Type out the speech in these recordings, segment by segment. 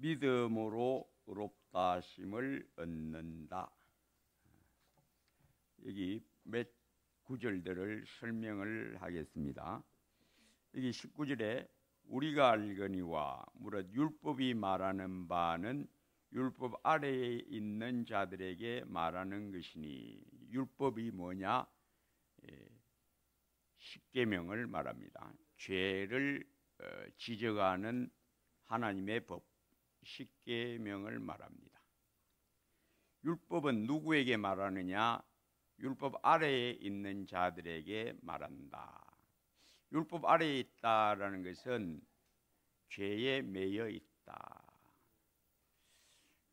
믿음으로 의롭다 하심을 얻는다. 여기 몇 구절들을 설명을 하겠습니다. 여기 19절에 우리가 알거니와 무릇 율법이 말하는 바는 율법 아래에 있는 자들에게 말하는 것이니, 율법이 뭐냐? 십계명을 말합니다. 죄를 지적하는 하나님의 법, 십계명을 말합니다. 율법은 누구에게 말하느냐? 율법 아래에 있는 자들에게 말한다. 율법 아래에 있다라는 것은 죄에 매여 있다.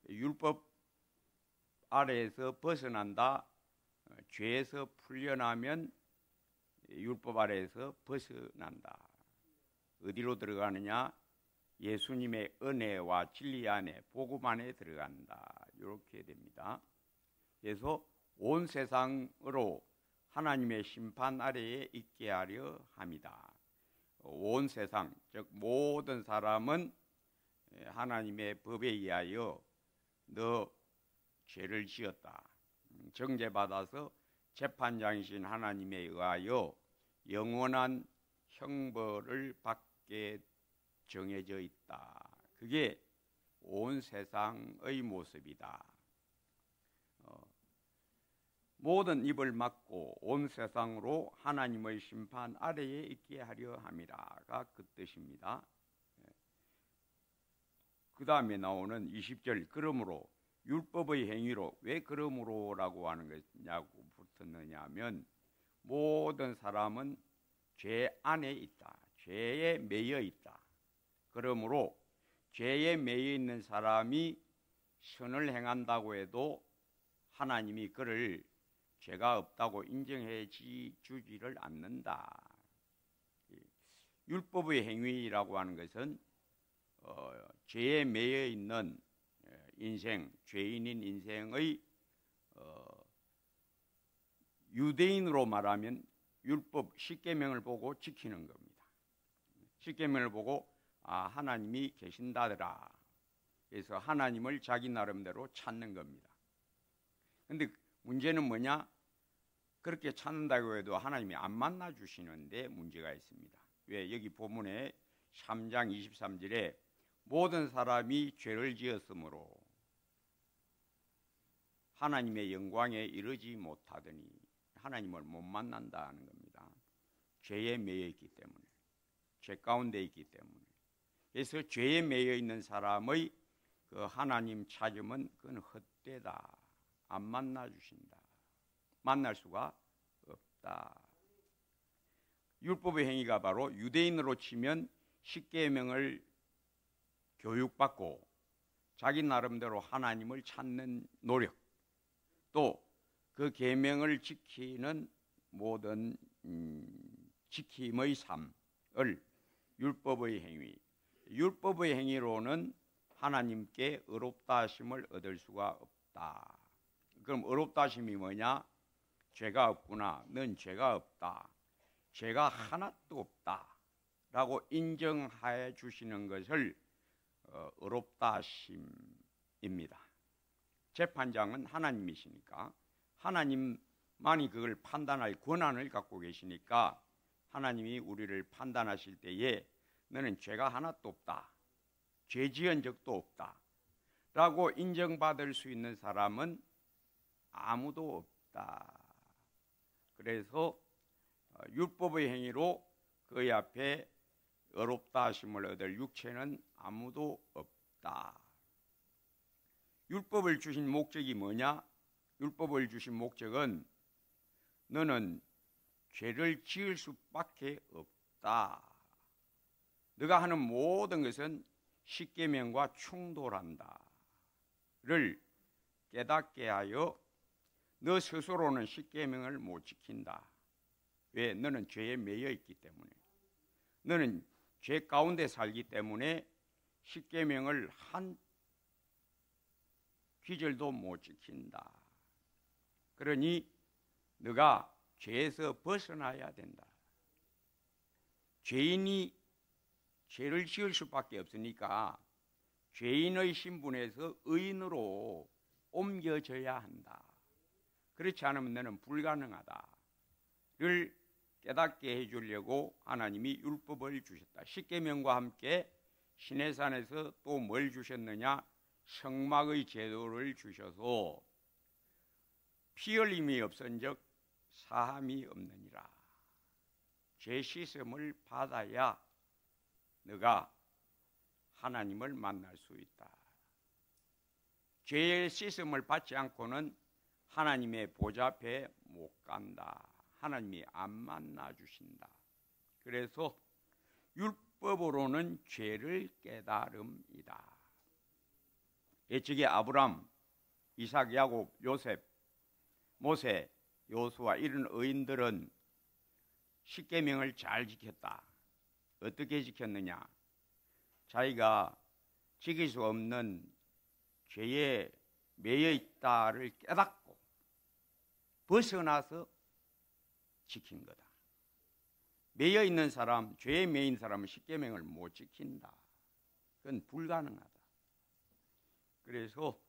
율법 아래에서 벗어난다. 죄에서 풀려나면 율법 아래에서 벗어난다. 어디로 들어가느냐? 예수님의 은혜와 진리 안에, 복음 안에 들어간다. 이렇게 됩니다. 그래서 온 세상으로 하나님의 심판 아래에 있게 하려 합니다. 온 세상, 즉 모든 사람은 하나님의 법에 의하여 너 죄를 지었다, 정죄받아서 재판장이신 하나님에 의하여 영원한 형벌을 받게 정해져 있다. 그게 온 세상의 모습이다. 모든 입을 막고 온 세상으로 하나님의 심판 아래에 있게 하려 함이라가 그 뜻입니다. 그 다음에 나오는 20절, 그러므로 율법의 행위로, 왜 그러므로라고 하는 것냐고 붙었느냐 하면, 모든 사람은 죄 안에 있다. 죄에 매여 있다. 그러므로 죄에 매여 있는 사람이 선을 행한다고 해도 하나님이 그를 죄가 없다고 인정해 주지를 않는다. 율법의 행위라고 하는 것은 죄에 매여 있는 인생, 죄인인 인생의 유대인으로 말하면 율법 십계명을 보고 지키는 겁니다. 십계명을 보고 하나님이 계신다더라. 그래서 하나님을 자기 나름대로 찾는 겁니다. 그런데 문제는 뭐냐? 그렇게 찾는다고 해도 하나님이 안 만나 주시는데 문제가 있습니다. 왜? 여기 본문에 3장 23절에 모든 사람이 죄를 지었으므로 하나님의 영광에 이르지 못하더니, 하나님을 못 만난다는 겁니다. 죄에 매여 있기 때문에, 죄 가운데 있기 때문에. 그래서 죄에 매여 있는 사람의 그 하나님 찾음은 그건 헛되다. 안 만나 주신다. 만날 수가 없다. 율법의 행위가 바로 유대인으로 치면 십계명을 교육받고 자기 나름대로 하나님을 찾는 노력, 또 그 계명을 지키는 모든 지킴의 삶을 율법의 행위, 율법의 행위로는 하나님께 의롭다 하심을 얻을 수가 없다. 그럼 의롭다 하심이 뭐냐? 죄가 없구나, 넌 죄가 없다, 죄가 하나도 없다 라고 인정해 주시는 것을 의롭다 하심입니다. 재판장은 하나님이시니까, 하나님만이 그걸 판단할 권한을 갖고 계시니까 하나님이 우리를 판단하실 때에 너는 죄가 하나도 없다, 죄 지은 적도 없다 라고 인정받을 수 있는 사람은 아무도 없다. 그래서 율법의 행위로 그의 앞에 의롭다 하심을 얻을 육체는 아무도 없다. 율법을 주신 목적이 뭐냐? 율법을 주신 목적은 너는 죄를 지을 수밖에 없다. 네가 하는 모든 것은 십계명과 충돌한다를 깨닫게 하여 너 스스로는 십계명을 못 지킨다. 왜? 너는 죄에 매여 있기 때문에, 너는 죄 가운데 살기 때문에 십계명을 한 귀절도 못 지킨다. 그러니 네가 죄에서 벗어나야 된다. 죄인이 죄를 지을 수밖에 없으니까 죄인의 신분에서 의인으로 옮겨져야 한다. 그렇지 않으면 너는 불가능하다를 깨닫게 해주려고 하나님이 율법을 주셨다. 십계명과 함께 시내산에서 또 뭘 주셨느냐? 성막의 제도를 주셔서 피 흘림이 없은즉 사함이 없느니라. 죄 씻음을 받아야 너가 하나님을 만날 수 있다. 죄의 씻음을 받지 않고는 하나님의 보좌 앞에 못 간다. 하나님이 안 만나 주신다. 그래서 율법으로는 죄를 깨달음이다. 예측의 아브람, 이삭, 야곱, 요셉, 모세, 요수아 이런 의인들은 십계명을 잘 지켰다. 어떻게 지켰느냐? 자기가 지킬 수 없는 죄에 매여 있다를 깨닫고 벗어나서 지킨 거다. 매여 있는 사람, 죄에 매인 사람은 십계명을 못 지킨다. 그건 불가능하다. 그래서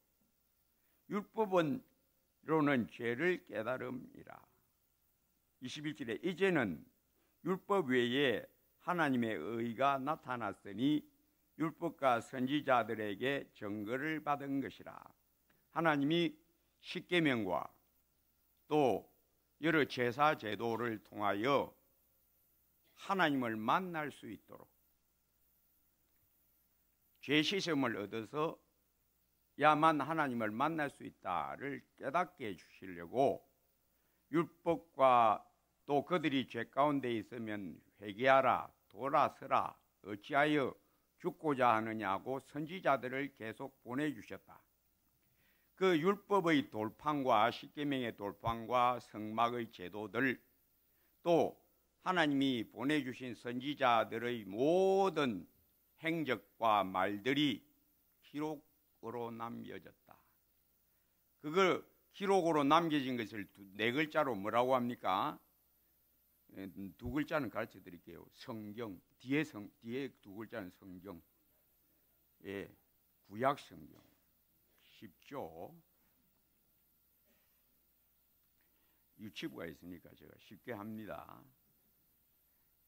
율법으로는 죄를 깨달음이라. 21절에 이제는 율법 외에 하나님의 의가 나타났으니 율법과 선지자들에게 증거를 받은 것이라. 하나님이 십계명과 또 여러 제사 제도를 통하여 하나님을 만날 수 있도록 죄 씻음을 얻어서 야만 하나님을 만날 수 있다를 깨닫게 해주시려고 율법과 또 그들이 죄 가운데 있으면 회개하라, 돌아서라, 어찌하여 죽고자 하느냐고 선지자들을 계속 보내주셨다. 그 율법의 돌판과 십계명의 돌판과 성막의 제도들 또 하나님이 보내주신 선지자들의 모든 행적과 말들이 기록으로 남겨졌다. 그걸 기록으로 남겨진 것을 네 글자로 뭐라고 합니까? 두 글자는 가르쳐 드릴게요. 성경. 뒤에 두 글자는 성경. 예, 구약 성경. 쉽죠? 유치부가 있으니까 제가 쉽게 합니다.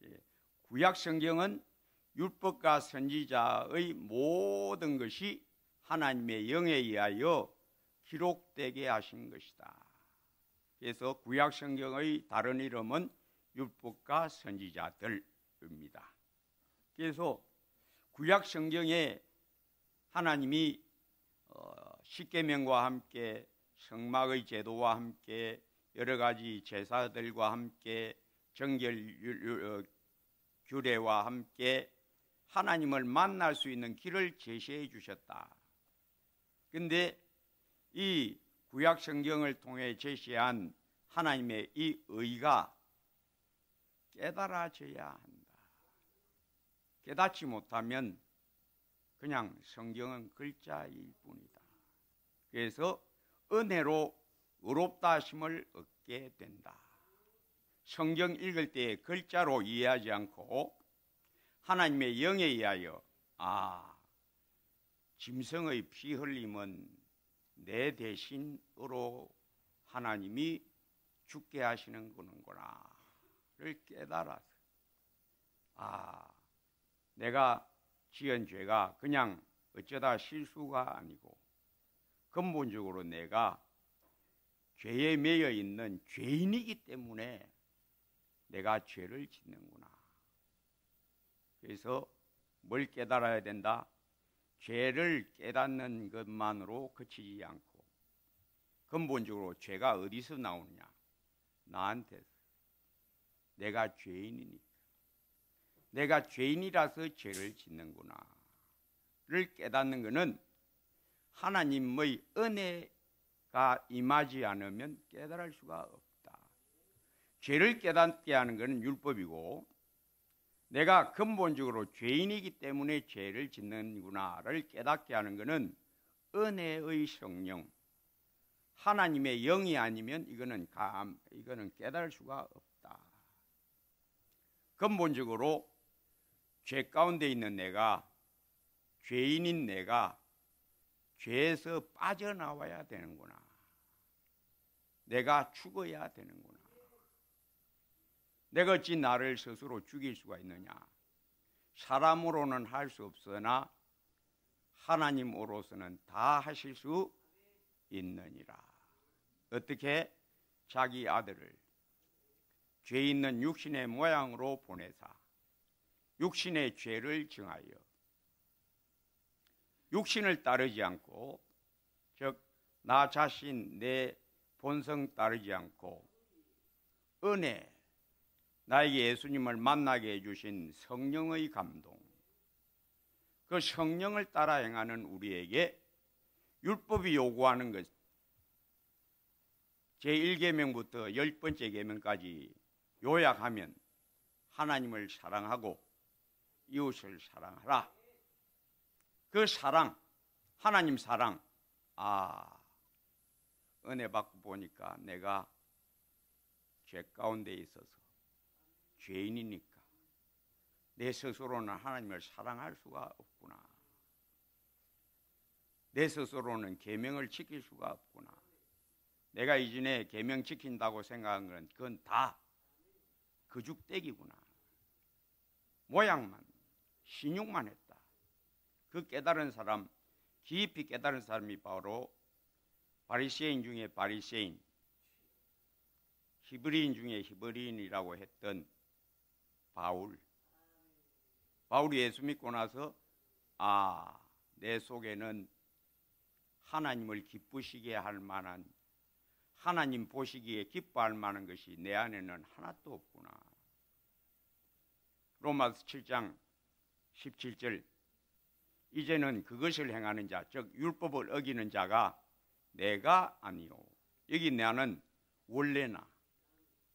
예, 구약 성경은 율법과 선지자의 모든 것이 하나님의 영에 의하여 기록되게 하신 것이다. 그래서 구약 성경의 다른 이름은 율법과 선지자들입니다. 그래서 구약 성경에 하나님이 십계명과 함께 성막의 제도와 함께 여러 가지 제사들과 함께 정결 규례와 함께 하나님을 만날 수 있는 길을 제시해 주셨다. 그런데 이 구약 성경을 통해 제시한 하나님의 이 의가 깨달아져야 한다. 깨닫지 못하면 그냥 성경은 글자일 뿐이다. 그래서 은혜로 의롭다 하심을 얻게 된다. 성경 읽을 때 글자로 이해하지 않고 하나님의 영에 의하여 짐승의 피 흘림은 내 대신으로 하나님이 죽게 하시는구나를 깨달아서 내가 지은 죄가 그냥 어쩌다 실수가 아니고 근본적으로 내가 죄에 매여 있는 죄인이기 때문에 내가 죄를 짓는구나. 그래서 뭘 깨달아야 된다? 죄를 깨닫는 것만으로 그치지 않고 근본적으로 죄가 어디서 나오느냐? 나한테서. 내가 죄인이니까. 내가 죄인이라서 죄를 짓는구나를 깨닫는 것은 하나님의 은혜가 임하지 않으면 깨달을 수가 없다. 죄를 깨닫게 하는 것은 율법이고 내가 근본적으로 죄인이기 때문에 죄를 짓는구나를 깨닫게 하는 것은 은혜의 성령, 하나님의 영이 아니면 이거는 깨달을 수가 없다. 근본적으로 죄 가운데 있는 내가 죄인인 내가 죄에서 빠져나와야 되는구나. 내가 죽어야 되는구나. 내가 어찌 나를 스스로 죽일 수가 있느냐. 사람으로는 할 수 없으나 하나님으로서는 다 하실 수 있느니라. 어떻게? 자기 아들을 죄 있는 육신의 모양으로 보내사 육신의 죄를 정하여 육신을 따르지 않고, 즉 나 자신 내 본성 따르지 않고 은혜, 나에게 예수님을 만나게 해주신 성령의 감동, 그 성령을 따라 행하는 우리에게 율법이 요구하는 것, 제1계명부터 10번째 계명까지 요약하면 하나님을 사랑하고 이웃을 사랑하라. 그 사랑, 하나님 사랑, 은혜 받고 보니까 내가 죄 가운데 있어서 죄인이니까 내 스스로는 하나님을 사랑할 수가 없구나. 내 스스로는 계명을 지킬 수가 없구나. 내가 이전에 계명 지킨다고 생각한 건 그건 다 거죽대기구나. 모양만, 신용만 했다. 그 깨달은 사람, 깊이 깨달은 사람이 바로 바리새인 중에 바리새인, 히브리인 중에 히브리인이라고 했던 바울이 예수 믿고 나서 내 속에는 하나님을 기쁘시게 할 만한, 하나님 보시기에 기뻐할 만한 것이 내 안에는 하나도 없구나. 로마서 7장 17절, 이제는 그것을 행하는 자, 즉 율법을 어기는 자가 내가 아니요. 여기 나는 원래 나,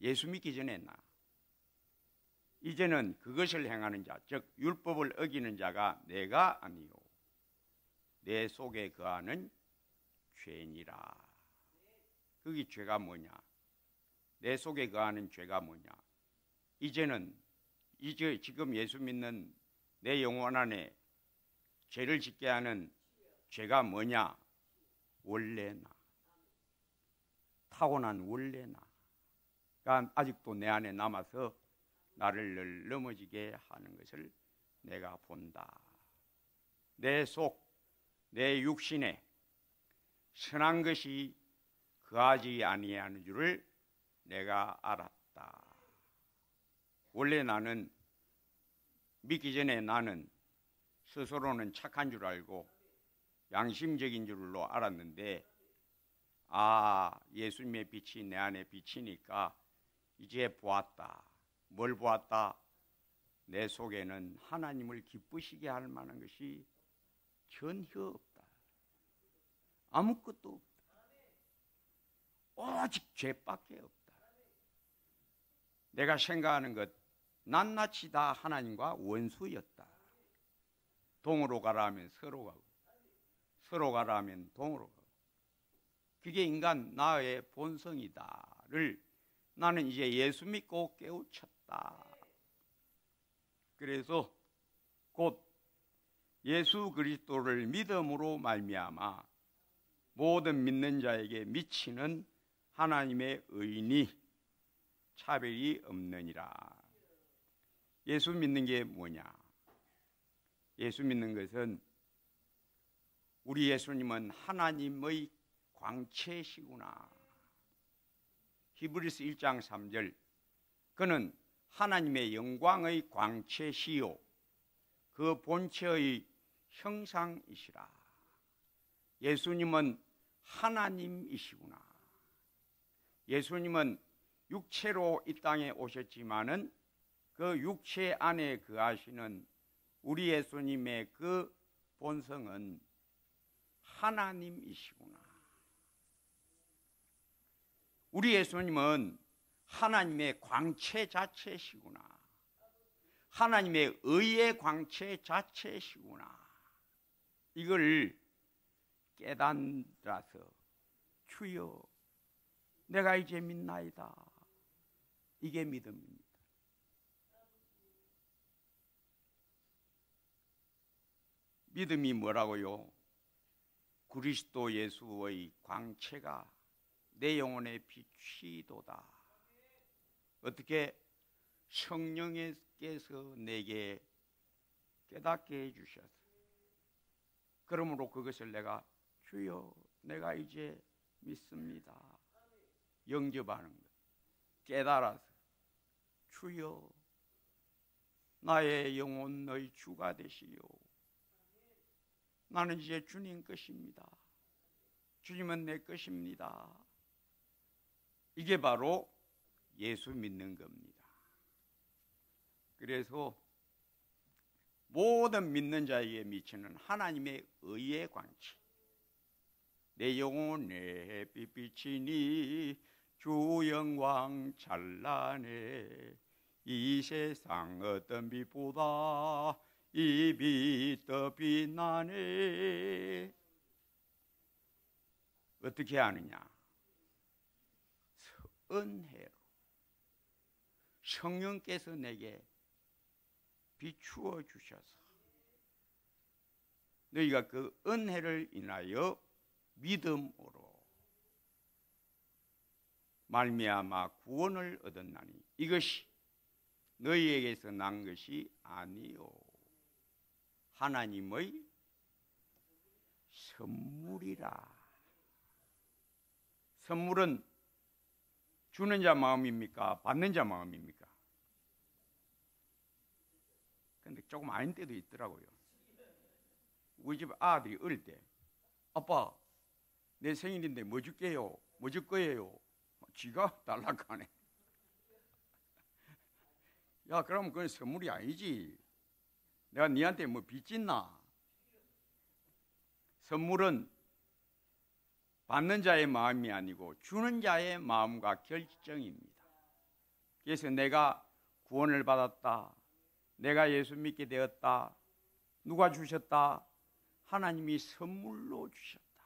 예수 믿기 전에 나. 이제는 그것을 행하는 자, 즉 율법을 어기는 자가 내가 아니요. 내 속에 거하는 죄니라. 그게 죄가 뭐냐? 내 속에 거하는 죄가 뭐냐? 지금 예수 믿는 내 영혼 안에 죄를 짓게 하는 죄가 뭐냐? 원래 나, 타고난 원래 나가 아직도 내 안에 남아서 나를 늘 넘어지게 하는 것을 내가 본다. 내 속, 내 육신에 선한 것이 거하지 아니하는 줄을 내가 알았다. 원래 나는, 믿기 전에 나는 스스로는 착한 줄 알고 양심적인 줄로 알았는데, 예수님의 빛이 내 안에 비치니까 이제 보았다. 뭘 보았다? 내 속에는 하나님을 기쁘시게 할 만한 것이 전혀 없다. 아무것도 없다. 오직 죄밖에 없다. 내가 생각하는 것 낱낱이 다 하나님과 원수였다. 동으로 가라 하면 서로 가고, 서로 가라 하면 동으로 가고, 그게 인간 나의 본성이다를 나는 이제 예수 믿고 깨우쳤다. 그래서 곧 예수 그리스도를 믿음으로 말미암아 모든 믿는 자에게 미치는 하나님의 의인이 차별이 없느니라. 예수 믿는 게 뭐냐? 예수 믿는 것은 우리 예수님은 하나님의 광채시구나. 히브리서 1장 3절, 그는 하나님의 영광의 광채시요 그 본체의 형상이시라. 예수님은 하나님이시구나. 예수님은 육체로 이 땅에 오셨지만은 그 육체 안에 거하시는 우리 예수님의 그 본성은 하나님이시구나. 우리 예수님은 하나님의 광채 자체시구나. 하나님의 의의 광채 자체시구나. 이걸 깨달아서 주여 내가 이제 믿나이다. 이게 믿음입니다. 믿음이 뭐라고요? 그리스도 예수의 광채가 내 영혼에 비치도다. 어떻게? 성령께서 내게 깨닫게 해주셔서, 그러므로 그것을 내가 주여 내가 이제 믿습니다 영접하는 것, 깨달아서 주여 나의 영혼 너희 주가 되시오. 나는 이제 주님 것입니다. 주님은 내 것입니다. 이게 바로 예수 믿는 겁니다. 그래서 모든 믿는 자에게 미치는 하나님의 의의 광채, 내 영혼에 빛비치니 주 영광 찬란해. 이 세상 어떤 빛보다 이 빛 더 빛나네. 어떻게 하느냐? 은혜로 성령께서 내게 비추어 주셔서 너희가 그 은혜를 인하여 믿음으로 말미암아 구원을 얻었나니 이것이 너희에게서 난 것이 아니요 하나님의 선물이라. 선물은 주는 자 마음입니까? 받는 자 마음입니까? 근데 조금 아닌 때도 있더라고요. 우리 집 아들이 어릴 때 아빠 내 생일인데 뭐 줄게요? 뭐 줄 거예요? 지가 달라카네. 야 그럼 그건 선물이 아니지. 내가 니한테 뭐 빚짓나? 선물은 받는 자의 마음이 아니고 주는 자의 마음과 결정입니다. 그래서 내가 구원을 받았다, 내가 예수 믿게 되었다, 누가 주셨다? 하나님이 선물로 주셨다.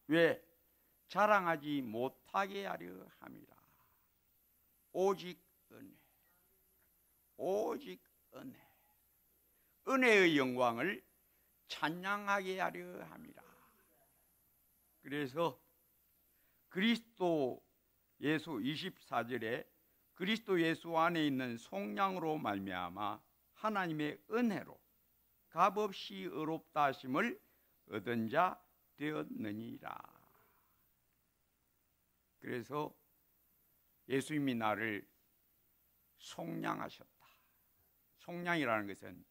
왜? 자랑하지 못하게 하려 함이라. 오직 은혜, 오직 은혜, 은혜의 영광을 찬양하게 하려 함이라. 그래서 그리스도 예수 24절에 그리스도 예수 안에 있는 속량으로 말미암아 하나님의 은혜로 값없이 의롭다 하심을 얻은 자 되었느니라. 그래서 예수님이 나를 속량하셨다. 속량이라는 것은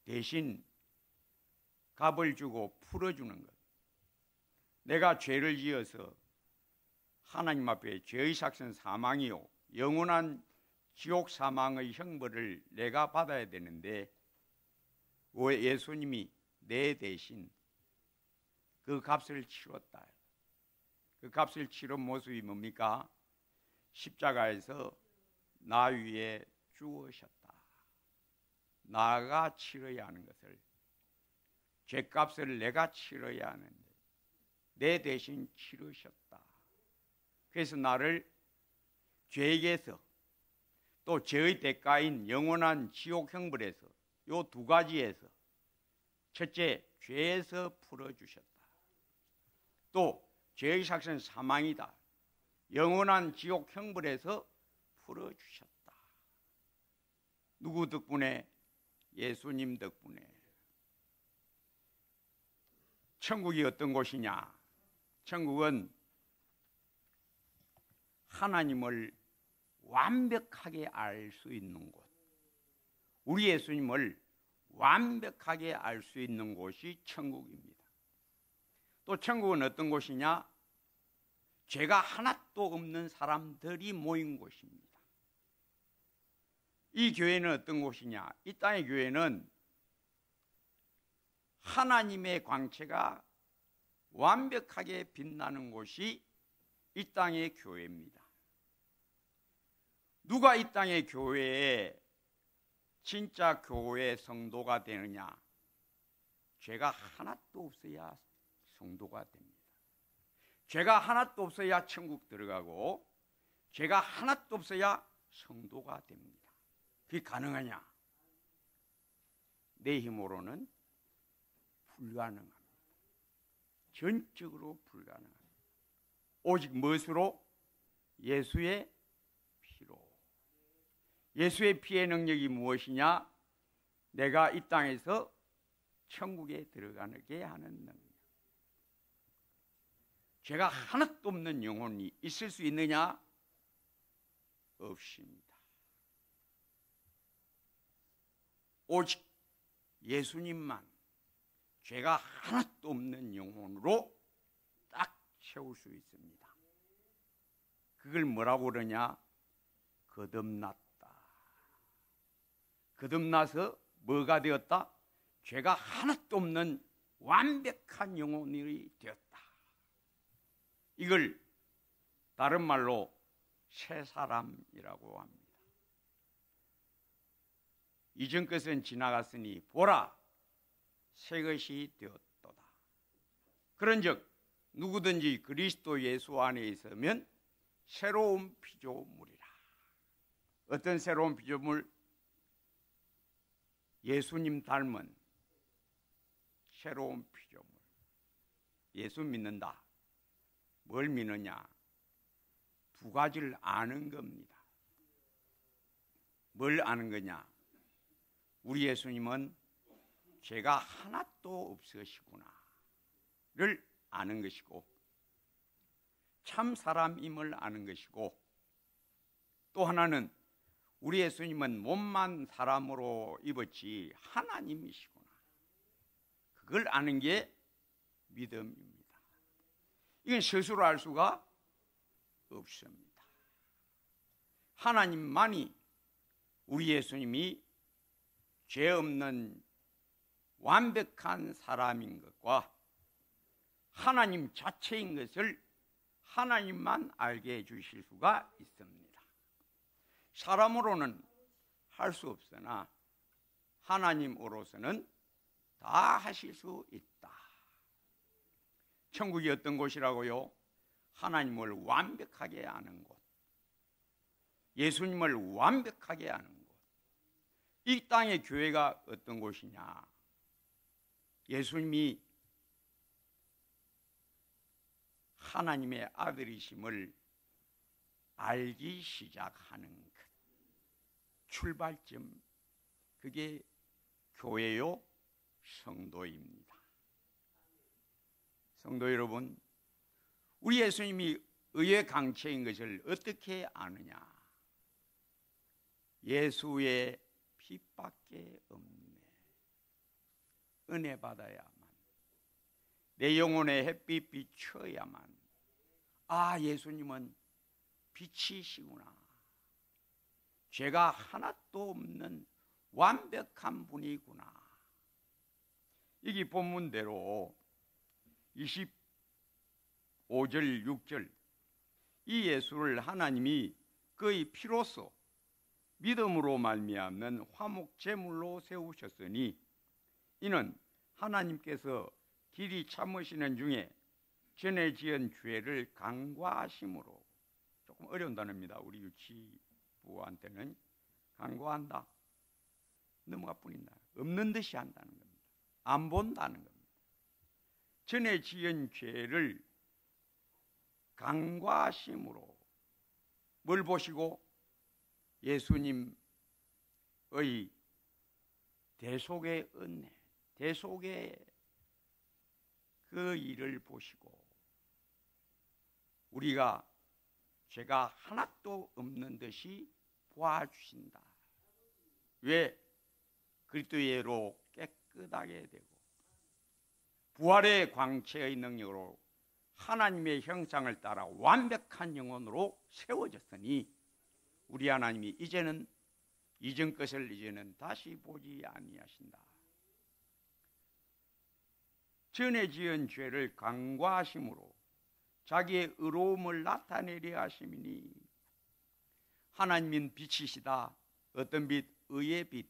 대신 값을 주고 풀어주는 것. 내가 죄를 지어서 하나님 앞에 죄의 삭은 사망이요 영원한 지옥 사망의 형벌을 내가 받아야 되는데 왜 예수님이 내 대신 그 값을 치렀다. 그 값을 치른 모습이 뭡니까? 십자가에서 나 위에 죽으셨다. 나가 치러야 하는 것을, 죄값을 내가 치러야 하는데 내 대신 치르셨다. 그래서 나를 죄에게서 또 죄의 대가인 영원한 지옥 형벌에서 요 두 가지에서 첫째 죄에서 풀어주셨다. 또 죄의 삭은 사망이다. 영원한 지옥 형벌에서 풀어주셨다. 누구 덕분에? 예수님 덕분에. 천국이 어떤 곳이냐? 천국은 하나님을 완벽하게 알 수 있는 곳, 우리 예수님을 완벽하게 알 수 있는 곳이 천국입니다. 또 천국은 어떤 곳이냐? 죄가 하나도 없는 사람들이 모인 곳입니다. 이 교회는 어떤 곳이냐? 이 땅의 교회는 하나님의 광채가 완벽하게 빛나는 곳이 이 땅의 교회입니다. 누가 이 땅의 교회에 진짜 교회 성도가 되느냐? 죄가 하나도 없어야 성도가 됩니다. 죄가 하나도 없어야 천국 들어가고 죄가 하나도 없어야 성도가 됩니다. 그게 가능하냐? 내 힘으로는 불가능합니다. 전적으로 불가능합니다. 오직 무엇으로? 예수의 피로. 예수의 피의 능력이 무엇이냐? 내가 이 땅에서 천국에 들어가게 하는 능력. 죄가 하나도 없는 영혼이 있을 수 있느냐? 없습니다. 오직 예수님만 죄가 하나도 없는 영혼으로 딱 세울 수 있습니다. 그걸 뭐라고 그러냐? 거듭났다. 거듭나서 뭐가 되었다? 죄가 하나도 없는 완벽한 영혼이 되었다. 이걸 다른 말로 새 사람이라고 합니다. 이전 것은 지나갔으니 보라, 새 것이 되었도다. 그런즉 누구든지 그리스도 예수 안에 있으면 새로운 피조물이라. 어떤 새로운 피조물? 예수님 닮은 새로운 피조물. 예수 믿는다. 뭘 믿느냐? 두 가지를 아는 겁니다. 뭘 아는 거냐? 우리 예수님은 죄가 하나도 없으시구나를 아는 것이고, 참 사람임을 아는 것이고, 또 하나는 우리 예수님은 몸만 사람으로 입었지 하나님이시구나. 그걸 아는 게 믿음입니다. 이건 스스로 알 수가 없습니다. 하나님만이, 우리 예수님이 죄 없는 완벽한 사람인 것과 하나님 자체인 것을 하나님만 알게 해주실 수가 있습니다. 사람으로는 할 수 없으나 하나님으로서는 다 하실 수 있다. 천국이 어떤 곳이라고요? 하나님을 완벽하게 아는 곳, 예수님을 완벽하게 아는 곳. 이 땅의 교회가 어떤 곳이냐? 예수님이 하나님의 아들이심을 알기 시작하는 것, 출발점, 그게 교회요, 성도입니다. 성도 여러분, 우리 예수님이 의의 강체인 것을 어떻게 아느냐? 예수의 빛밖에 없네. 은혜 받아야만, 내 영혼에 햇빛 비춰야만, 아, 예수님은 빛이시구나. 죄가 하나도 없는 완벽한 분이구나. 이게 본문대로 25절 6절, 이 예수를 하나님이 그의 피로써 믿음으로 말미암는 화목 제물로 세우셨으니 이는 하나님께서 길이 참으시는 중에 전에 지은 죄를 간과하심으로. 조금 어려운 단어입니다. 우리 유치부한테는 간과한다, 넘어가 뿌린다, 없는 듯이 한다는 겁니다. 안 본다는 겁니다. 전에 지은 죄를 간과하심으로 뭘 보시고? 예수님의 대속의 은혜, 대속의 그 일을 보시고 우리가 죄가 하나도 없는 듯이 보아주신다. 왜? 그리스도로 깨끗하게 되고 부활의 광채의 능력으로 하나님의 형상을 따라 완벽한 영혼으로 세워졌으니 우리 하나님이 이제는 이전 것을 이제는 다시 보지 아니하신다. 전에 지은 죄를 간과하심으로 자기의 의로움을 나타내려 하심이니, 하나님은 빛이시다. 어떤 빛? 의의 빛.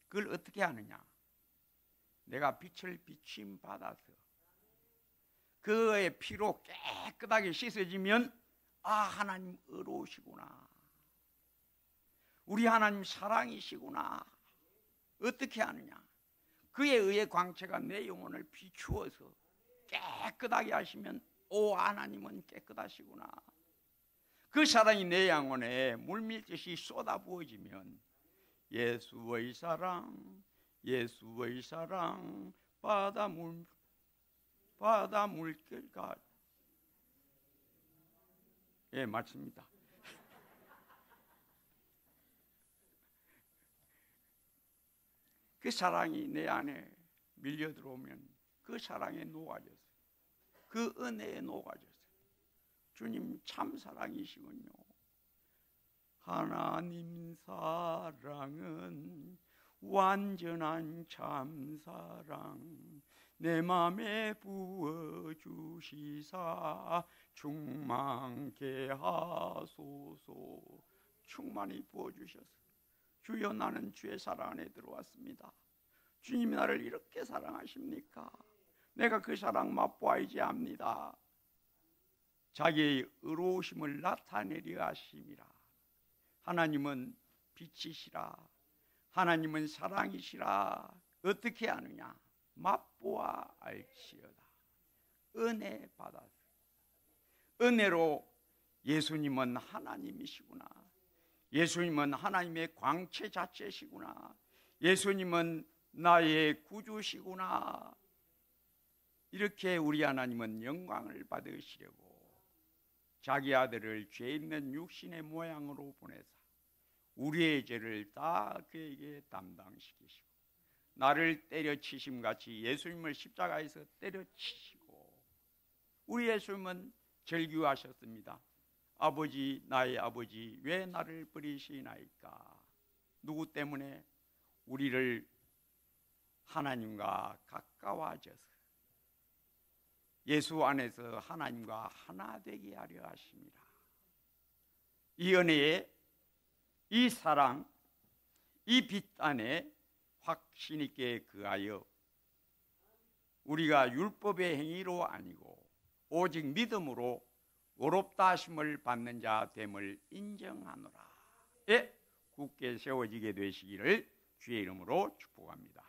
그걸 어떻게 하느냐? 내가 빛을 비침 받아서 그의 피로 깨끗하게 씻어지면, 아, 하나님 의로우시구나, 우리 하나님 사랑이시구나. 어떻게 하느냐? 그의 의의 광채가 내 영혼을 비추어서 깨끗하게 하시면 오 하나님은 깨끗하시구나. 그 사랑이 내 영혼에 물밀듯이 쏟아부어지면 예수의 사랑, 예수의 사랑, 바다 물결가 예 맞습니다. 그 사랑이 내 안에 밀려 들어오면 그 사랑에 녹아졌어요. 그 은혜에 녹아졌어요. 주님 참 사랑이시군요. 하나님 사랑은 완전한 참 사랑, 내 맘에 부어주시사 충만케 하소서. 충만히 부어주셔서 주여 나는 주의 사랑 안에 들어왔습니다. 주님이 나를 이렇게 사랑하십니까? 내가 그 사랑 맛보아야지 합니다. 자기의 의로우심을 나타내려 하심이라. 하나님은 빛이시라. 하나님은 사랑이시라. 어떻게 아느냐? 맛보아 알지어다. 은혜 받아서. 은혜로 예수님은 하나님이시구나. 예수님은 하나님의 광채 자체시구나. 예수님은 나의 구주시구나. 이렇게 우리 하나님은 영광을 받으시려고 자기 아들을 죄 있는 육신의 모양으로 보내사 우리의 죄를 다 그에게 담당시키시고 나를 때려치심같이 예수님을 십자가에서 때려치시고 우리 예수님은 절규하셨습니다. 아버지, 나의 아버지, 왜 나를 버리시나이까? 누구 때문에? 우리를 하나님과 가까워져서 예수 안에서 하나님과 하나 되게 하려 하십니다. 이 은혜에, 이 사랑, 이 빛 안에 확신 있게 거하여 우리가 율법의 행위로 아니고 오직 믿음으로 의롭다 하심을 받는 자 됨을 인정하노라. 예, 굳게 세워지게 되시기를 주의 이름으로 축복합니다.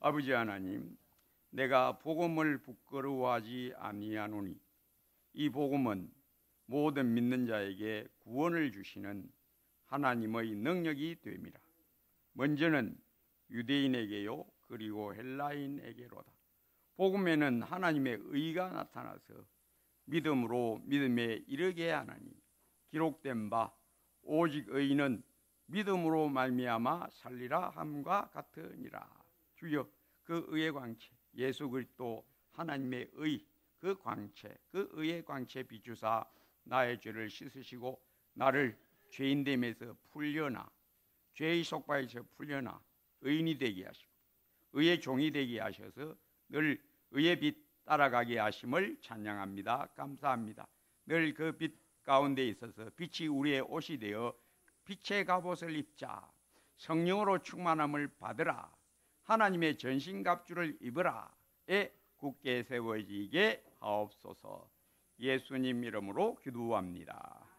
아버지 하나님, 내가 복음을 부끄러워하지 아니하노니 이 복음은 모든 믿는 자에게 구원을 주시는 하나님의 능력이 됨이라. 먼저는 유대인에게요 그리고 헬라인에게로다. 복음에는 하나님의 의가 나타나서 믿음으로 믿음에 이르게 하나니 기록된 바 오직 의인은 믿음으로 말미암아 살리라 함과 같으니라. 주여, 그 의의 광채, 예수 그리스도 하나님의 의, 그 광채, 그 의의 광채 비추사 나의 죄를 씻으시고 나를 죄인됨에서 풀려나 죄의 속박에서 풀려나 의인이 되게 하시고 의의 종이 되게 하셔서 늘 의의 빛 따라가게 하심을 찬양합니다. 감사합니다. 늘 그 빛 가운데 있어서 빛이 우리의 옷이 되어 빛의 갑옷을 입자. 성령으로 충만함을 받으라. 하나님의 전신갑주를 입으라에 굳게 세워지게 하옵소서. 예수님 이름으로 기도합니다.